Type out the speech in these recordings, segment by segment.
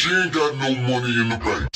She ain't got no money in the bank.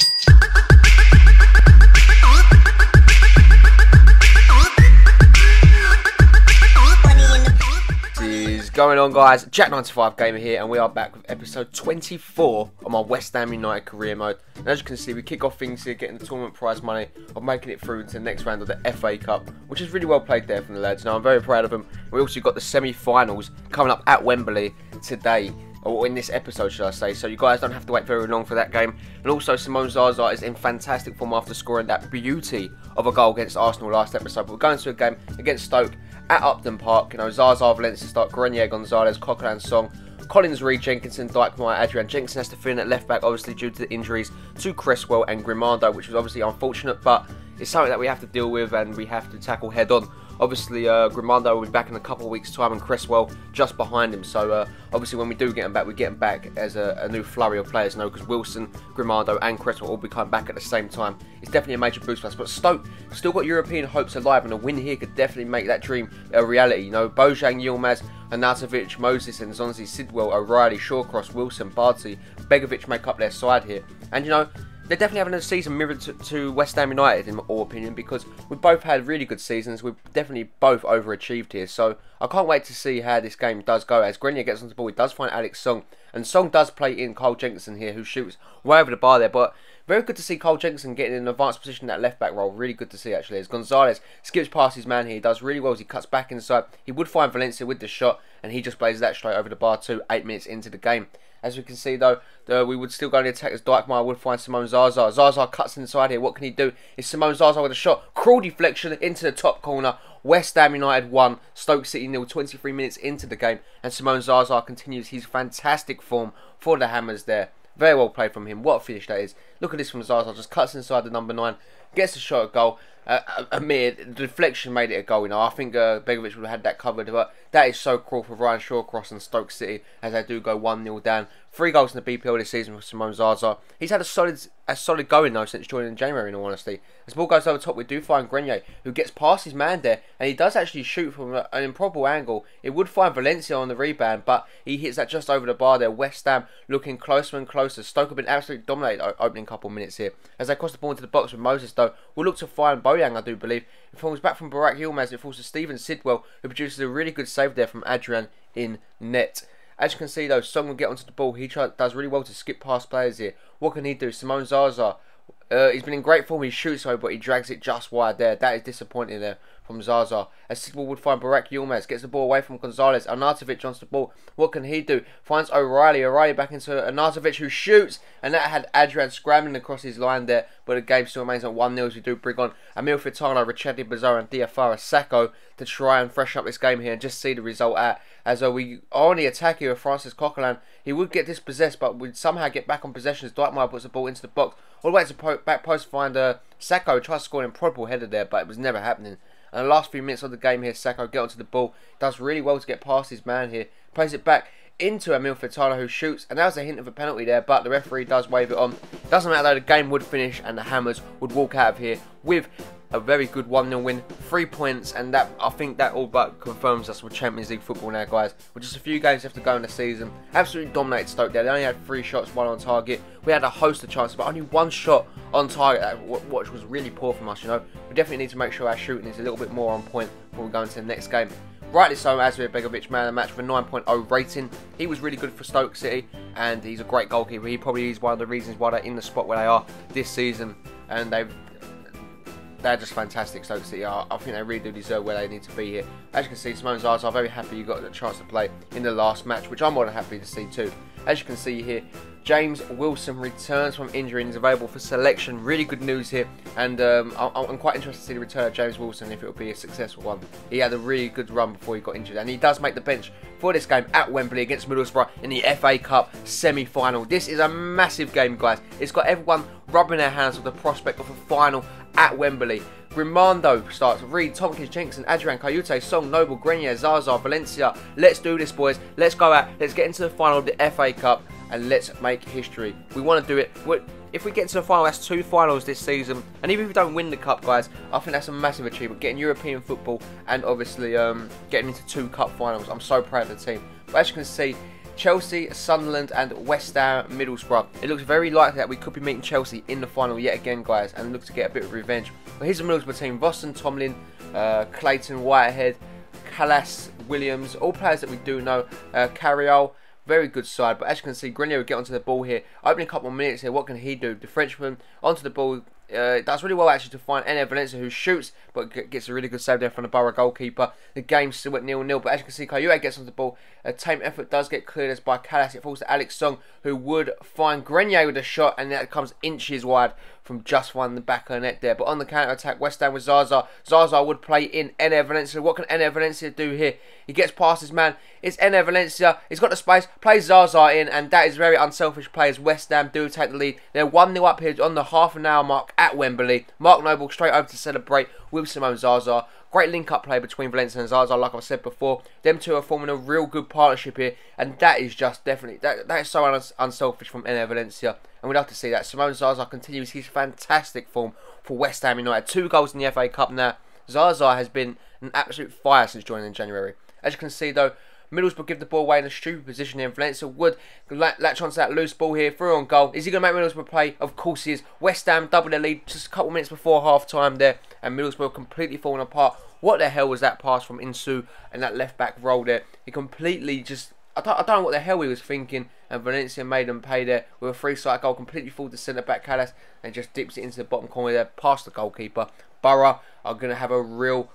Going on, guys, Jack95 Gamer here, and we are back with episode 24 on my West Ham United career mode. And as you can see, we kick off things here, getting the tournament prize money of making it through to the next round of the FA Cup, which is really well played there from the lads. Now, I'm very proud of them. We also got the semi-finals coming up at Wembley today, or in this episode, should I say. So you guys don't have to wait very long for that game. And also, Simone Zaza is in fantastic form after scoring that beauty of a goal against Arsenal last episode. But we're going to a game against Stoke at Upton Park. You know, Zaza, Valencia start, Grenier, Gonzalez, Coquelin, Song, Collins, Reed, Jenkinson, Dykmeyer, Adrian. Jenkinson has to fill in at left back, obviously due to the injuries to Cresswell and Grimando, which was obviously unfortunate, but it's something that we have to deal with and we have to tackle head on. Obviously, Grimando will be back in a couple of weeks' time, and Cresswell just behind him. So, obviously, when we do get him back, we get him back as a new flurry of players, because Wilson, Grimando, and Cresswell all be coming back at the same time. It's definitely a major boost for us. But Stoke still got European hopes alive, and a win here could definitely make that dream a reality. You know, Bojan, Yilmaz, Arnautovic, Moses, and Zonzi, Sidwell, O'Reilly, Shawcross, Wilson, Barty, Begovic make up their side here. And, you know, they're definitely having a season mirrored to West Ham United, in my opinion, because we've both had really good seasons. We've definitely both overachieved here. So I can't wait to see how this game does go. As Grenier gets on the ball, he does find Alex Song. And Song does play in Cole Jenkinson here, who shoots way over the bar there. But very good to see Cole Jenkinson getting in an advanced position in that left-back role. Really good to see, actually. As Gonzalez skips past his man here, he does really well as he cuts back inside. He would find Valencia with the shot, and he just plays that straight over the bar too, 8 minutes into the game. As we can see, though, we would still go on the attack as Dykmeyer would find Simone Zaza. Zaza cuts inside here. What can he do? It's Simone Zaza with a shot. Cruel deflection into the top corner. West Ham United 1, Stoke City 0, 23 minutes into the game. And Simone Zaza continues his fantastic form for the Hammers there. Very well played from him. What a finish that is. Look at this from Zaza. Just cuts inside the number 9. Gets a shot at goal. The deflection made it a goal. You know, I think Begovic would have had that covered, but that is so cruel for Ryan Shawcross and Stoke City as they do go 1-0 down. 3 goals in the BPL this season for Simone Zaza. He's had a solid going though since joining in January, in all honesty. As the ball goes over top, we do find Grenier, who gets past his man there, and he does actually shoot from an improbable angle. It would find Valencia on the rebound, but he hits that just over the bar there. West Ham looking closer and closer. Stoke have been absolutely dominated opening couple of minutes here. As they cross the ball into the box with Moses, though, we'll look to find Bojan, I do believe. It falls back from Barak Yilmaz. It falls to Stephen Sidwell, who produces a really good save there from Adrian in net. As you can see, though, Song will get onto the ball. He does really well to skip past players here. What can he do? Simone Zaza. He's been in great form. He shoots though, but he drags it just wide there. That is disappointing there from Zaza. As Sidwell would find Barak Yilmaz. Gets the ball away from Gonzalez. Arnautovic onto the ball. What can he do? Finds O'Reilly. O'Reilly back into Arnautovic, who shoots. And that had Adrian scrambling across his line there. But the game still remains at 1-0 as we do bring on Emil Fitano, Richetti, Bazar and Diafara Sacco to try and freshen up this game here and just see the result at. As we are on the attack here with Francis Coquelin. He would get dispossessed, but would somehow get back on possession as Dykmeyer puts the ball into the box. All the way to back post to find Sacco. Tries to score an improbable header there, but it was never happening. And the last few minutes of the game here, Sacco get onto the ball. Does really well to get past his man here. Plays it back into Emil Fitano, who shoots. And that was a hint of a penalty there, but the referee does wave it on. Doesn't matter though, the game would finish and the Hammers would walk out of here with a very good 1-0 win, 3 points, and that I think that all but confirms us with Champions League football now, guys. With just a few games left to go in the season, absolutely dominated Stoke there. They only had 3 shots, 1 on target. We had a host of chances, but only 1 shot on target, which was really poor from us. You know, we definitely need to make sure our shooting is a little bit more on point before we go into the next game. Rightly so, as with Begovic, man of the match with a 9.0 rating. He was really good for Stoke City, and he's a great goalkeeper. He probably is one of the reasons why they're in the spot where they are this season, and they're just fantastic, Stoke City. I think they really do deserve where they need to be here. As you can see, Simone Zaza, I'm very happy you got the chance to play in the last match, which I'm more than happy to see too. As you can see here, James Wilson returns from injury and is available for selection. Really good news here, and I'm quite interested to see the return of James Wilson, if it will be a successful one. He had a really good run before he got injured, and he does make the bench for this game at Wembley against Middlesbrough in the FA Cup semi-final. This is a massive game, guys. It's got everyone rubbing their hands with the prospect of a final at Wembley. Grimando starts. Reed, Tompkins, Jenkinson, Adrian, Kayute, Song, Noble, Grenier, Zaza, Valencia. Let's do this, boys. Let's go out. Let's get into the final of the FA Cup and let's make history. We want to do it. If we get to the final, that's 2 finals this season. And even if we don't win the cup, guys, I think that's a massive achievement. Getting European football and obviously getting into 2 cup finals. I'm so proud of the team. But as you can see, Chelsea, Sunderland and West Ham, Middlesbrough. It looks very likely that we could be meeting Chelsea in the final yet again, guys, and look to get a bit of revenge. But here's the Middlesbrough team: Vossen, Tomlin, Clayton, Whitehead, Callas, Williams, all players that we do know. Carriol, very good side, but as you can see, Grenier will get onto the ball here. Opening a couple of minutes here, what can he do? The Frenchman onto the ball. Does really well actually to find Enquiries Valencia, who shoots but gets a really good save there from the Borough goalkeeper. The game's still at 0-0, but as you can see, Kayuya gets onto the ball. A tame effort does get cleared as by Callas. It falls to Alex Song, who would find Grenier with a shot, and that comes inches wide from just one the back of the net there. But on the counter attack, West Ham with Zaza. Zaza would play in Enquiries Valencia. What can Enquiries Valencia do here? He gets past his man. It's Enquiries Valencia. He's got the space. Plays Zaza in, and that is very unselfish play as West Ham do take the lead. They're 1-0 up here on the half an hour mark at Wembley. Mark Noble straight over to celebrate with Simone Zaza. Great link-up play between Valencia and Zaza, like I've said before. Them two are forming a real good partnership here, and that is just definitely, that is so unselfish from Enquiries Valencia, and we'd love to see that. Simone Zaza continues his fantastic form for West Ham United. 2 goals in the FA Cup now. Zaza has been an absolute fire since joining in January. As you can see though, Middlesbrough give the ball away in a stupid position here. Valencia would latch onto that loose ball here. Through on goal. Is he going to make Middlesbrough play? Of course he is. West Ham double their lead just a couple minutes before half time there. And Middlesbrough completely falling apart. What the hell was that pass from Insu and that left back roll there? He completely just... I don't know what the hell he was thinking. And Valencia made them pay there with a free-side goal. Completely fooled the centre-back Callas. And just dips it into the bottom corner there. Past the goalkeeper. Borough are going to have a real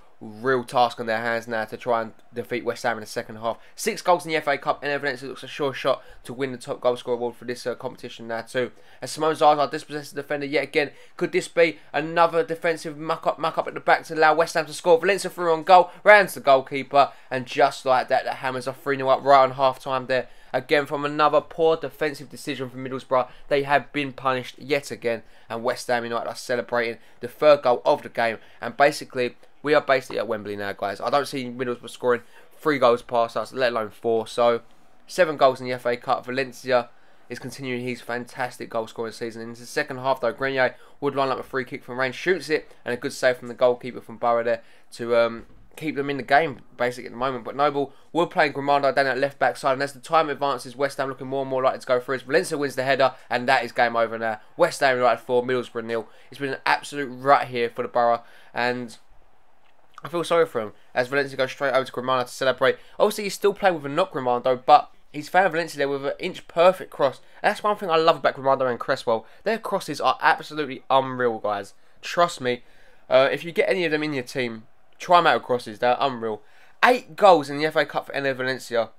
task on their hands now to try and defeat West Ham in the second half. 6 goals in the FA Cup, and Valencia looks a sure shot to win the top goal scorer award for this competition now too. As Simone Zaza dispossesses the defender yet again. Could this be another defensive muck up at the back to allow West Ham to score? Valencia through on goal, rounds the goalkeeper, and just like that, the Hammers are 3-0 up right on half time there. Again, from another poor defensive decision from Middlesbrough, they have been punished yet again, and West Ham United are celebrating the 3rd goal of the game. And basically, we are basically at Wembley now, guys. I don't see Middlesbrough scoring 3 goals past us, let alone 4. So, 7 goals in the FA Cup. Valencia is continuing his fantastic goal scoring season. In the second half, though, Grenier would line up a free kick from range, shoots it, and a good save from the goalkeeper from Borough there to keep them in the game, basically, at the moment. But Noble will play Grimando down that left back side, and as the time advances, West Ham looking more and more likely to go through. Valencia wins the header, and that is game over now. West Ham United 4, Middlesbrough 0. It's been an absolute rut here for the Borough, and I feel sorry for him as Valencia goes straight over to Grimando to celebrate. Obviously, he's still playing with a knock Grimando, but he's found Valencia there with an inch perfect cross. And that's one thing I love about Grimando and Cresswell. Their crosses are absolutely unreal, guys. Trust me. If you get any of them in your team, try them out with crosses. They're unreal. 8 goals in the FA Cup for Enquiries Valencia.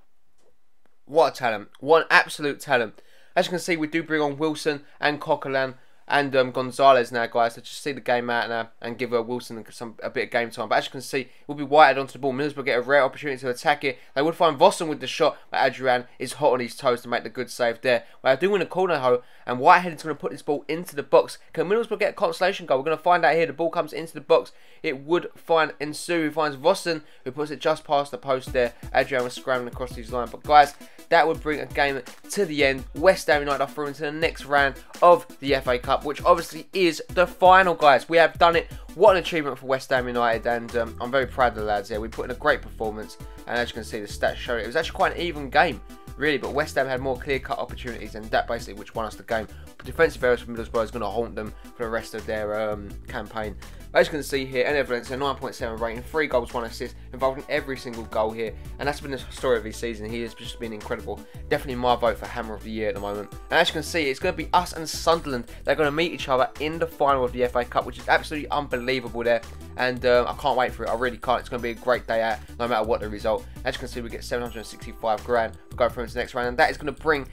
What a talent. What an absolute talent. As you can see, we do bring on Wilson and Coquelin and Gonzalez now, guys, to just see the game out now and give Wilson a bit of game time. But as you can see, we'll be Whitehead onto the ball. Middlesbrough get a rare opportunity to attack it. They would find Vossen with the shot, but Adrian is hot on his toes to make the good save there. But I do win a corner, though, and Whitehead is going to put this ball into the box. Can Middlesbrough get a consolation goal? We're going to find out here. The ball comes into the box. It would find Ensu, who finds Vossen, who puts it just past the post there. Adrian was scrambling across his line. But guys, that would bring a game to the end. West Ham United are through into the next round of the FA Cup, which obviously is the final, guys. We have done it. What an achievement for West Ham United, and I'm very proud of the lads here. We put in a great performance, and as you can see, the stats show it was actually quite an even game, really, but West Ham had more clear-cut opportunities, and that basically which won us the game. But defensive errors from Middlesbrough is going to haunt them for the rest of their campaign. As you can see here, Enquiries a 9.7 rating, 3 goals, 1 assist, involved in every single goal here, and that's been the story of his season. He has just been incredible. Definitely my vote for Hammer of the Year at the moment. And as you can see, it's going to be us and Sunderland. They're going to meet each other in the final of the FA Cup, which is absolutely unbelievable there, and I can't wait for it. I really can't. It's going to be a great day out, no matter what the result. As you can see, we get 765 grand for going through into the next round, and that is going to bring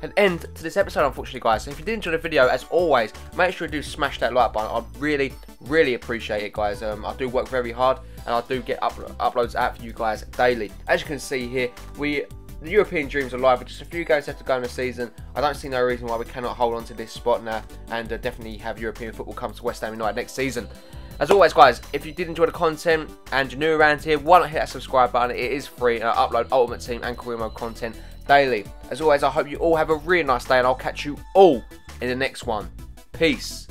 an end to this episode, unfortunately, guys. So if you did enjoy the video, as always, make sure you do smash that like button. I'd really appreciate it, guys. I do work very hard, and I do get uploads out for you guys daily. As you can see here, the European dreams are alive with just a few games left to go in the season. I don't see no reason why we cannot hold on to this spot now, and definitely have European football come to West Ham United next season. As always, guys, if you did enjoy the content and you're new around here, why not hit that subscribe button? It is free, and I upload Ultimate Team and Career Mode content daily. As always, I hope you all have a really nice day, and I'll catch you all in the next one. Peace.